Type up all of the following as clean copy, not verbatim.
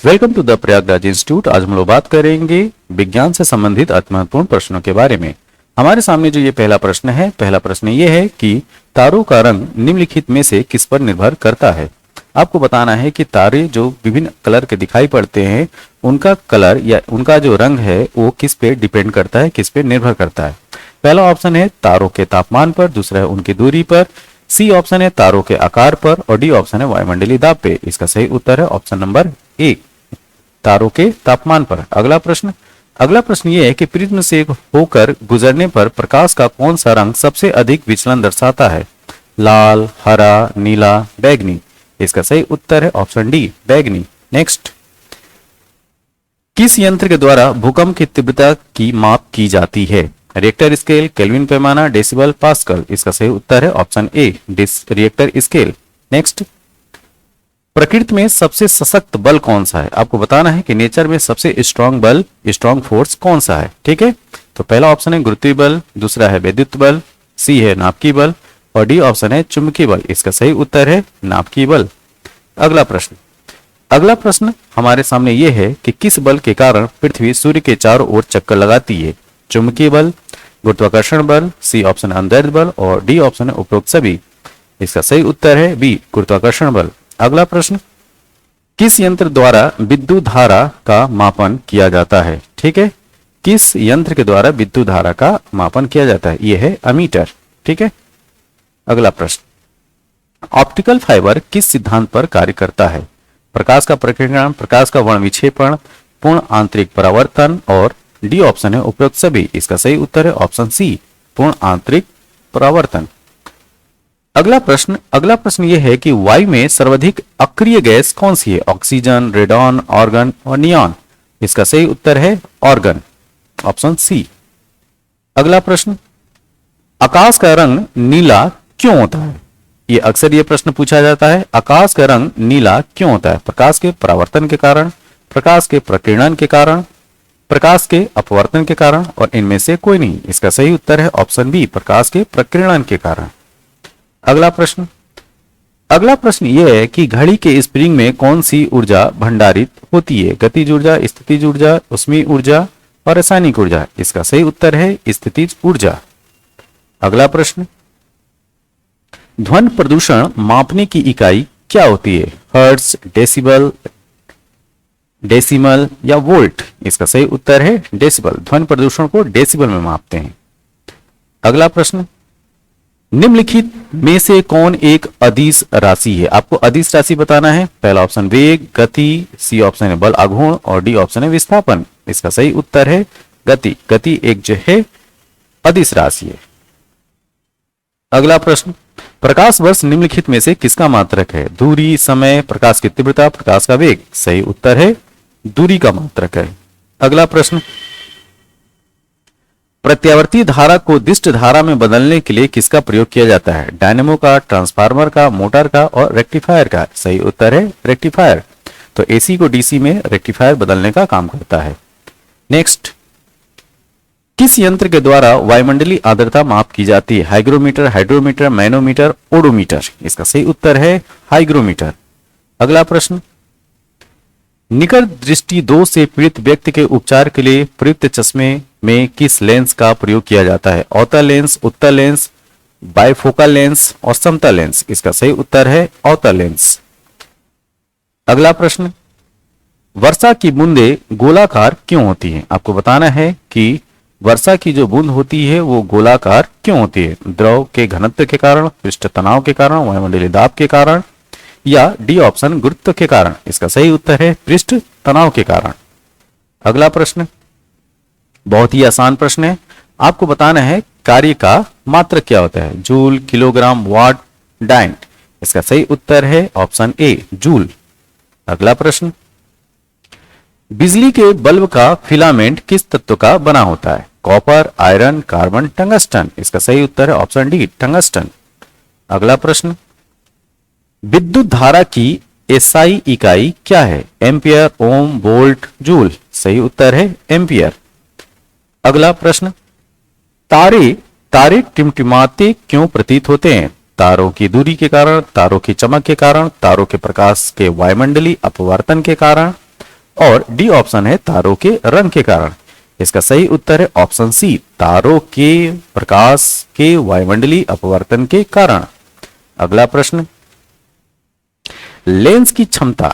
Welcome to the Prayagraj institute. आज हम लोग बात करेंगे विज्ञान से संबंधित अति महत्वपूर्ण प्रश्नों के बारे में। हमारे सामने जो ये पहला प्रश्न है, पहला प्रश्न ये है कि तारों का रंग निम्नलिखित में से किस पर निर्भर करता है। आपको बताना है कि तारे जो विभिन्न कलर के दिखाई पड़ते हैं, उनका कलर या उनका जो रंग है वो किस पे डिपेंड करता है, किस पे निर्भर करता है। पहला ऑप्शन है तारों के तापमान पर, दूसरा है उनकी दूरी पर, सी ऑप्शन है तारों के आकार पर और डी ऑप्शन है वायुमंडलीय दाब पे। इसका सही उत्तर है ऑप्शन नंबर ए, तारों के तापमान पर। अगला प्रश्न ये है कि प्रिज्म से होकर गुजरने पर प्रकाश का कौन सा रंग सबसे अधिक विचलन दर्शाता है। लाल, हरा, नीला, बैगनी। इसका सही उत्तर है ऑप्शन डी, बैगनी। नेक्स्ट, किस यंत्र के द्वारा भूकंप की तीव्रता की माप की जाती है। रिएक्टर स्केल, केल्विन पैमाना, डेसिबल, पास्कल। इसका सही उत्तर है option A, Richter scale. Next, प्रकृति में सबसे सशक्त बल कौन सा है। आपको बताना है कि नेचर में सबसे स्ट्रांग बल, स्ट्रांग फोर्स कौन सा है। ठीक है, तो पहला ऑप्शन है गुरुत्वीय बल, दूसरा है वैद्युत बल, सी है नाभिकीय बल और डी ऑप्शन है चुंबकीय बल। इसका सही उत्तर है नाभिकीय बल। अगला प्रश्न हमारे सामने यह है कि किस बल के कारण पृथ्वी सूर्य के चारों ओर चक्कर लगाती है। चुंबकीय बल, गुरुत्वाकर्षण बल, सी ऑप्शन है अनुदैर्ध्य बल और डी ऑप्शन है उपरोक्त सभी। इसका सही उत्तर है बी, गुरुत्वाकर्षण बल। अगला प्रश्न, किस यंत्र द्वारा विद्युत धारा का मापन किया जाता है। ठीक है, किस यंत्र के द्वारा विद्युत धारा का मापन किया जाता है, यह है अमीटर। ठीक है, अगला प्रश्न, ऑप्टिकल फाइबर किस सिद्धांत पर कार्य करता है। प्रकाश का प्रकीर्णन, प्रकाश का वर्ण विक्षेपण, पूर्ण आंतरिक परावर्तन और डी ऑप्शन है उपरोक्त सभी। इसका सही उत्तर है ऑप्शन सी, पूर्ण आंतरिक परावर्तन। अगला प्रश्न यह है कि वायु में सर्वाधिक अक्रिय गैस कौन सी है। ऑक्सीजन, रेडॉन, ऑर्गन और नियॉन। इसका सही उत्तर है ऑर्गन, ऑप्शन सी। अगला प्रश्न, आकाश का रंग नीला क्यों होता है। ये अक्सर ये प्रश्न पूछा जाता है, आकाश का रंग नीला क्यों होता है। प्रकाश के परावर्तन के कारण, प्रकाश के प्रकीर्णन के कारण, प्रकाश के अपवर्तन के कारण और इनमें से कोई नहीं। इसका सही उत्तर है ऑप्शन बी, प्रकाश के प्रकीर्णन के कारण। अगला प्रश्न यह है कि घड़ी के स्प्रिंग में कौन सी ऊर्जा भंडारित होती है। गतिज ऊर्जा, स्थितिज ऊर्जा, ऊष्मीय ऊर्जा और रासायनिक ऊर्जा। इसका सही उत्तर है स्थितिज ऊर्जा। अगला प्रश्न, ध्वनि प्रदूषण मापने की इकाई क्या होती है। हर्ट्ज, डेसिबल, डेसिमल या वोल्ट। इसका सही उत्तर है डेसिबल। ध्वनि प्रदूषण को डेसिबल में मापते हैं। अगला प्रश्न, निम्नलिखित में से कौन एक अदिश राशि है। आपको अदिश राशि बताना है। पहला ऑप्शन वेग, गति, सी ऑप्शन है बल आघूर्ण और डी ऑप्शन है विस्थापन। इसका सही उत्तर है गति। गति एक जो है अदिश राशि है। अगला प्रश्न, प्रकाश वर्ष निम्नलिखित में से किसका मात्रक है। दूरी, समय, प्रकाश की तीव्रता, प्रकाश का वेग। सही उत्तर है दूरी का मात्रक है। अगला प्रश्न, प्रत्यावर्ती धारा को दिष्ट धारा में बदलने के लिए किसका प्रयोग किया जाता है। डायनेमो का, ट्रांसफार्मर का, मोटर का और रेक्टिफायर का। सही उत्तर है रेक्टिफायर। तो एसी को डीसी में रेक्टिफायर बदलने का काम करता है। नेक्स्ट, किस यंत्र के द्वारा वायुमंडलीय आर्द्रता माप की जाती है। Hygrometer, hydrometer, manometer, odometer. इसका सही उत्तर है हाइग्रोमीटर। अगला प्रश्न, निकट दृष्टि दोष से पीड़ित व्यक्ति के उपचार के लिए प्रयुक्त चश्मे में किस लेंस का प्रयोग किया जाता है। अवतल लेंस, उत्तल लेंस, बाइफोकल लेंस और समतल लेंस। इसका सही उत्तर है अवतल लेंस। अगला प्रश्न, वर्षा की बूंदें गोलाकार क्यों होती हैं। आपको बताना है कि वर्षा की जो बूंद होती है वो गोलाकार क्यों होती है। द्रव के घनत्व के कारण, पृष्ठ तनाव के कारण, वायुमंडलीय दाब के कारण या डी ऑप्शन गुरुत्व के कारण। इसका सही उत्तर है पृष्ठ तनाव के कारण। अगला प्रश्न बहुत ही आसान प्रश्न है। आपको बताना है कार्य का मात्रक क्या होता है। जूल, किलोग्राम, वाट, डाइंट। इसका सही उत्तर है ऑप्शन ए, जूल। अगला प्रश्न, बिजली के बल्ब का फिलामेंट किस तत्व का बना होता है। Copper, iron, carbon, tungsten. इसका सही उत्तर है ऑप्शन डी, टंगस्टन। अगला प्रश्न, विद्युत धारा की एसआई इकाई क्या है। एम्पियर, ओम, वोल्ट, जूल। सही उत्तर है एम्पियर। अगला प्रश्न, तारे टिमटिमाते क्यों प्रतीत होते हैं। तारों की दूरी के कारण, तारों की चमक के कारण, तारों के प्रकाश के वायुमंडलीय अपवर्तन के कारण, और डी ऑप्शन है तारों के रंग के कारण। इसका सही उत्तर है ऑप्शन सी, तारों के प्रकाश के वायुमंडलीय अपवर्तन के कारण। अगला प्रश्न, लेंस की क्षमता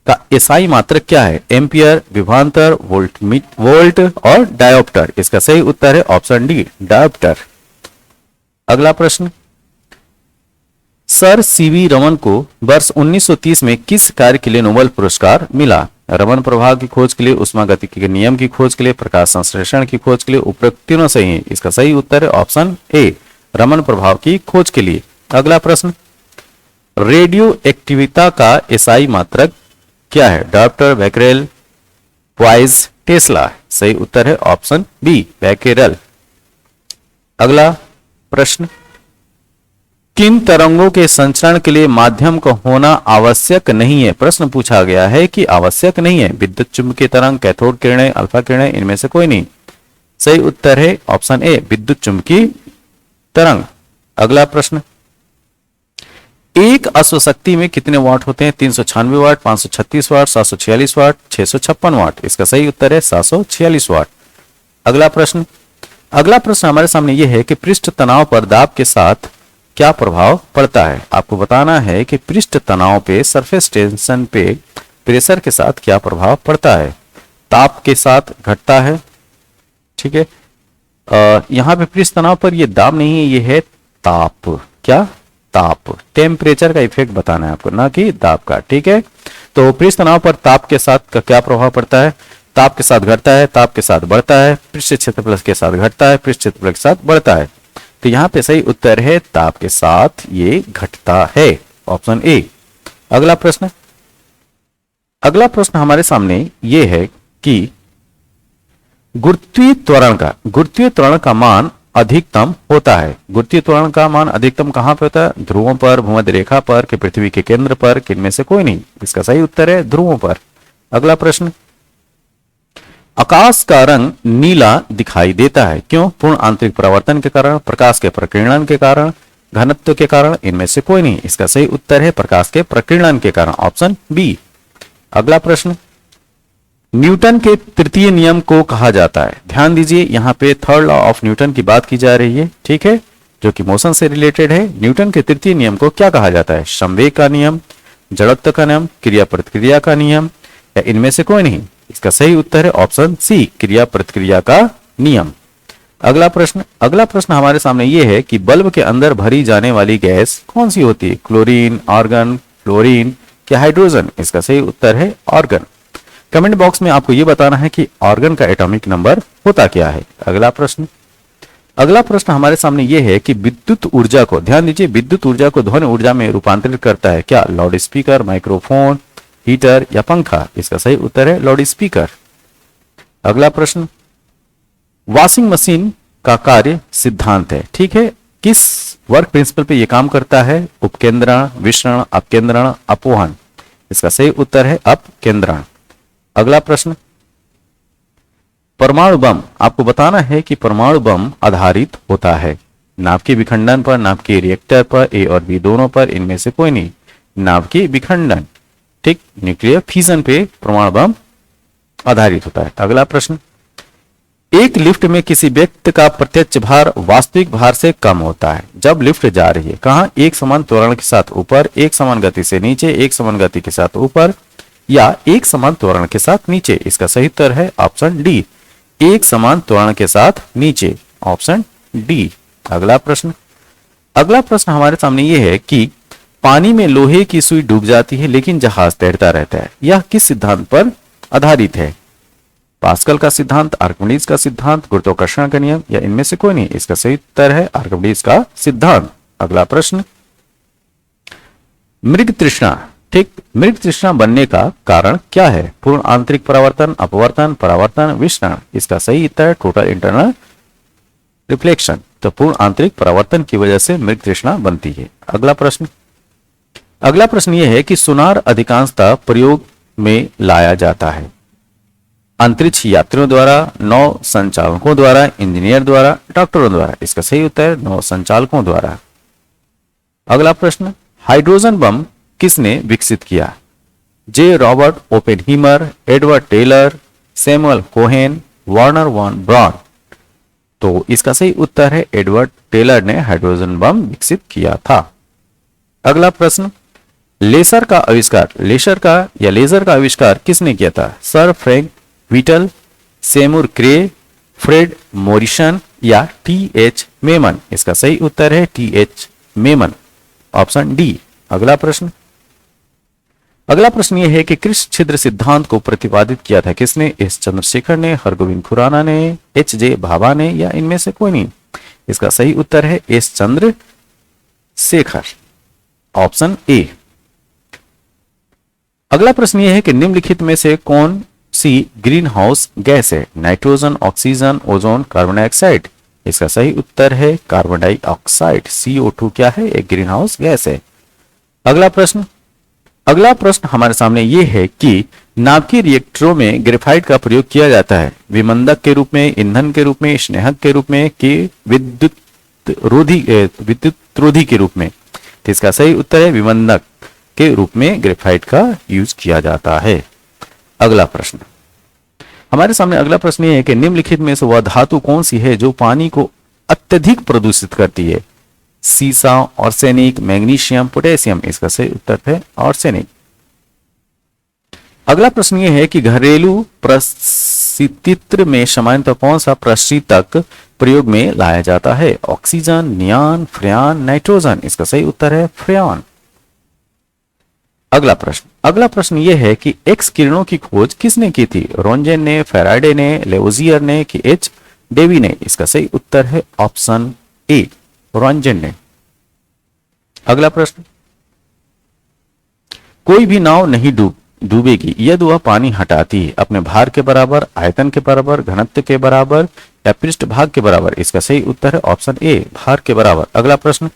का एसआई मात्रक क्या है? एम्पियर, विभवांतर, वोल्ट और डायोप्टर। इसका सही उत्तर है ऑप्शन डी, डायोप्टर। अगला प्रश्न, सर सीवी रमन को वर्ष 1930 में किस कार्य के लिए नोबेल पुरस्कार मिला? रमन प्रभाव की खोज के लिए, उष्मागतिकी के नियम की खोज के लिए, प्रकाश संश्लेषण की खोज के लिए, उपरोक्त तीनों सही है। इसका सही उत्तर है ऑप्शन ए, रमन प्रभाव की खोज के लिए। अगला प्रश्न, रेडियो एक्टिविता का एसआई मात्रक क्या है? Dioptre, Becquerel, wise, Tesla. सही उत्तर है ऑप्शन बी, बैकेरल। अगला प्रश्न, किन तरंगों के संचरण के लिए माध्यम का होना आवश्यक नहीं है? प्रश्न पूछा गया है कि आवश्यक नहीं है। विद्युत चुंबकीय तरंग, कैथोड किरणें, अल्फा किरणें, इनमें से कोई नहीं। सही उत्तर है ऑप्शन ए, विद्युत चुंबकीय तरंग। अगला प्रश्न, एक अश्वशक्ति में कितने वाट होते हैं? 396 वाट, 536 वाट, 746 वाट, 656 वाट। इसका सही उत्तर है 746 वाट। अगला प्रश्न, हमारे सामने यह है कि पृष्ठ तनाव पर दाब के साथ क्या प्रभाव पड़ता है? आपको बताना है कि पृष्ठ तनाव पे, सरफेस टेंशन पे प्रेशर के साथ क्या प्रभाव पड़ता है। ताप के साथ घटता है, ठीक है। यहां पे पृष्ठ तनाव पर ये दाब नहीं है, ये है ताप। क्या? ताप। टेम्परेचर का इफेक्ट बताना है आपको, ना कि दाब का, ठीक है। तो पृष्ठ तनाव पर ताप के साथ का क्या प्रभाव पड़ता है? ताप के साथ घटता है, ताप के साथ बढ़ता है, पृष्ठ क्षेत्रफल के साथ घटता है, पृष्ठ क्षेत्रफल के साथ बढ़ता है। तो यहां पे सही उत्तर है ताप के साथ ये घटता है, ऑप्शन ए। अगला प्रश्न हमारे सामने ये है कि गुरुत्वीय त्वरण का मान अधिकतम होता है। गुरुत्वीय त्वरण का मान अधिकतम कहां पे होता है? ध्रुवों पर, भूमध्य रेखा पर, कि पृथ्वी के केंद्र पर, कि इनमें से कोई नहीं। इसका सही उत्तर है ध्रुवों पर। अगला प्रश्न, आकाश का रंग नीला दिखाई देता है, क्यों? पूर्ण आंतरिक परावर्तन के कारण, प्रकाश के प्रकीर्णन के कारण, घनत्व के कारण, इनमें से कोई नहीं। इसका सही उत्तर है प्रकाश के प्रकीर्णन के कारण, ऑप्शन बी। अगला प्रश्न, न्यूटन के तृतीय नियम को कहा जाता है? ध्यान दीजिए, यहां पे थर्ड लॉ ऑफ न्यूटन की बात की जा रही है, ठीक है, जो कि मोशन से रिलेटेड है। न्यूटन के तृतीय नियम को क्या कहा जाता है? संवेग का नियम, जड़त्व का नियम, क्रिया प्रतिक्रिया का नियम, या इनमें से कोई नहीं। इसका सही उत्तर है ऑप्शन सी, क्रिया प्रतिक्रिया का नियम। अगला प्रश्न हमारे सामने यह है कि बल्ब के अंदर भरी जाने वाली गैस कौन सी होती है? क्लोरीन, आर्गन, फ्लोरीन, क्या हाइड्रोजन? इसका सही उत्तर है आर्गन। कमेंट बॉक्स में आपको यह बताना है कि आर्गन का एटॉमिक नंबर होता क्या है। अगला प्रश्न हमारे सामने यह है कि विद्युत ऊर्जा को, ध्यान दीजिए, विद्युत ऊर्जा को ध्वनि ऊर्जा में रूपांतरित करता है क्या? लाउड स्पीकर, माइक्रोफोन, हीटर या पंखा? इसका सही उत्तर है लाउड स्पीकर। अगला प्रश्न, वॉशिंग मशीन का कार्य सिद्धांत है, ठीक है, किस वर्क प्रिंसिपल पे यह काम करता है? उपकेंद्रण, विसरण, अपकेंद्रण, अपवहन? इसका सही उत्तर है अपकेंद्रण। अगला प्रश्न, परमाणु बम, आपको बताना है कि परमाणु बम आधारित होता है नाभिकीय विखंडन पर, नाभिकीय रिएक्टर पर, ए और बी दोनों पर, इनमें से कोई नहीं। नाभिकीय विखंडन, ठीक, न्यूक्लियर फिजन पे परमाणु बम आधारित होता है। अगला प्रश्न, एक लिफ्ट में किसी व्यक्ति का प्रत्यक्ष भार वास्तविक भार से कम होता है जब लिफ्ट जा रही है, कहां? एक समान त्वरण के साथ ऊपर, एक समान गति से नीचे, एक समान गति के साथ ऊपर, या एक समान त्वरण के साथ नीचे? इसका सही उत्तर है ऑप्शन डी, एक समान त्वरण के साथ नीचे, ऑप्शन डी। अगला प्रश्न हमारे सामने यह है कि पानी में लोहे की सुई डूब जाती है लेकिन जहाज तैरता रहता है, यह किस सिद्धांत पर आधारित है? पास्कल का सिद्धांत, आर्किमिडीज का सिद्धांत, गुरुत्वाकर्षण का नियम, या इनमें से कोई नहीं? इसका सही उत्तर है आर्किमिडीज का सिद्धांत। अगला प्रश्न, मृग तृष्णा, ठीक, मृग तृष्णा बनने का कारण क्या है? पूर्ण आंतरिक परावर्तन, अपवर्तन, परावर्तन, विसरण? इसका सही उत्तर है टोटल इंटरनल रिफ्लेक्शन। तो पूर्ण आंतरिक परावर्तन की वजह से मृग तृष्णा बनती है। अगला प्रश्न यह है कि सोनार अधिकांशतः प्रयोग में लाया जाता है अंतरिक्ष यात्रियों द्वारा, नौ संचालकों द्वारा, इंजीनियर द्वारा, डॉक्टरों द्वारा? इसका सही उत्तर है नौ संचालकों द्वारा। अगला प्रश्न, हाइड्रोजन बम किसने विकसित किया? J Robert Oppenheimer, Edward Teller, Samuel Cohen, Werner von Braun. तो इसका सही उत्तर है एडवर्ड टेलर ने हाइड्रोजन बम विकसित किया था। अगला प्रश्न, लेजर का आविष्कार किसने किया था? सर फ्रैंक व्हिटल, सेमुर क्रे, फ्रेड मोरिसन या टी.एच. मेमन। इसका सही उत्तर है टी.एच. Memon, option D. अगला प्रश्न यह है कि कृष्ण छिद्र सिद्धांत को प्रतिपादित किया था किसने? एस चंद्रशेखर ने, हरगोविंद खुराना ने, एच.जे. भाभा ने या इनमें से कोई नहीं। इसका सही उत्तर है एस चंद्रशेखर, ऑप्शन ए। अगला प्रश्न यह है कि निम्नलिखित में से कौन सी ग्रीन हाउस गैस है? Nitrogen, oxygen, ozone, carbon dioxide. इसका सही उत्तर है कार्बन डाइऑक्साइड, CO2 क्या है? एक ग्रीन हाउस गैस है। अगला प्रश्न हमारे सामने यह है कि नाभिकीय रिएक्टरों में ग्रेफाइट का प्रयोग किया जाता है विमंदक के रूप में, ईंधन के रूप में, स्नेहक के रूप में कि विद्युत रोधी के रूप में। तो इसका सही उत्तर है विमंदक के रूप में ग्रेफाइट का यूज किया जाता है। अगला प्रश्न हमारे सामने यह है कि निम्नलिखित में से वह धातु कौन सी है जो पानी को अत्यधिक प्रदूषित करती है? सीसा, आर्सेनिक, मैग्नीशियम, पोटेशियम। इसका सही उत्तर है आर्सेनिक। अगला प्रश्न यह है कि घरेलू प्रशीतित्र में सामान्यतः कौन सा प्रशीतक प्रयोग में लाया जाता है? Oxygen, neon, freon, nitrogen. इसका सही उत्तर है फ्रेयॉन। अगला प्रश्न यह है कि एक्स किरणों की खोज किसने की थी? रोंजेन ने, फेराडे ने, लेवोजियर ने कि एच डेवी ने। इसका सही उत्तर है ऑप्शन ए, रोंजेन ने। अगला प्रश्न, कोई भी नाव नहीं डूबेगी यदि वह पानी हटाती है अपने भार के बराबर, आयतन के बराबर, घनत्व के बराबर या पृष्ठभाग के बराबर। इसका सही उत्तर है ऑप्शन ए, भार के बराबर। अगला प्रश्न,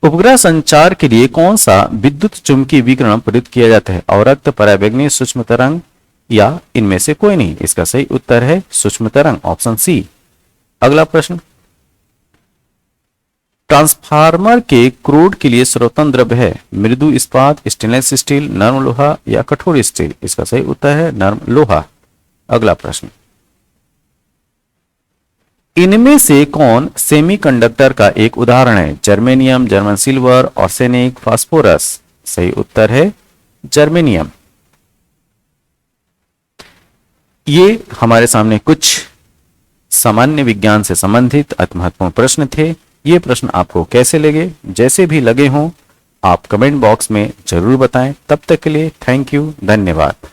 उपग्रह संचार के लिए कौन सा विद्युत चुंबकीय विकिरण प्रयुक्त किया जाता है? अवरक्त, पराबैंगनी, सूक्ष्म तरंग या इनमें से कोई नहीं। इसका सही उत्तर है सूक्ष्म तरंग, ऑप्शन सी। अगला प्रश्न, ट्रांसफार्मर के क्रोड के लिए सर्वोत्तम द्रव्य है? मृदु इस्पात, स्टेनलेस स्टील, नर्म लोहा या कठोर स्टील। इसका सही उत्तर है नर्म लोहा। अगला प्रश्न, इनमें से कौन सेमीकंडक्टर का एक उदाहरण है? Germanium, German silver, arsenic, phosphorus. सही उत्तर है जर्मेनियम। ये हमारे सामने कुछ सामान्य विज्ञान से संबंधित अति महत्वपूर्ण प्रश्न थे। ये प्रश्न आपको कैसे लगे? जैसे भी लगे हों आप कमेंट बॉक्स में जरूर बताएं। तब तक के लिए थैंक यू, धन्यवाद।